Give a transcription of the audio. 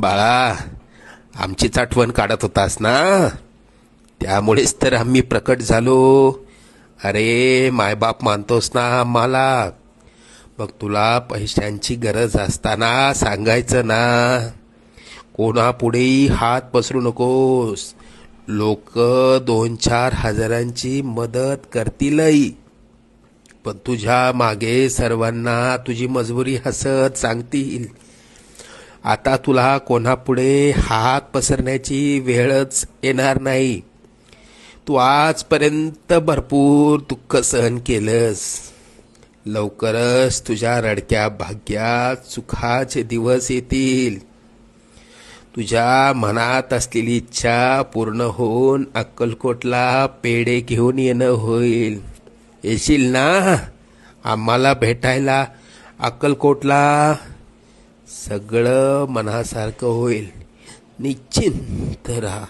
बाळा, आमचीच आठवण काढत होतास ना, त्यामुळेच तर आम्ही प्रकट झालो. अरे मायबाप मानतोस ना आम्हाला, मग तुला पैशांची गरज असताना सांगायचं ना. कोणापुढेही हात पसरू नकोस. लोक 2-4 हजारांची मदत करतीलही, पण तुझ्या मागे सर्वांना तुझी मजबुरी हसत सांगतील. आता तुला कोणापुढे हात पसरण्याची वेळच येणार नाही. तू आजपर्यंत भरपूर दुःख सहन केलंस. लवकरच तुझ्या रडक्या भाग्यात सुखाचे दिवस येतील. तुझ्या मनात असलेली इच्छा पूर्ण होऊन अक्कलकोटला पेढे घेऊन येणं होईल. येशील ना आम्हाला भेटायला अक्कलकोटला? सगळं मनासारखं होईल. निश्चिंत राहा.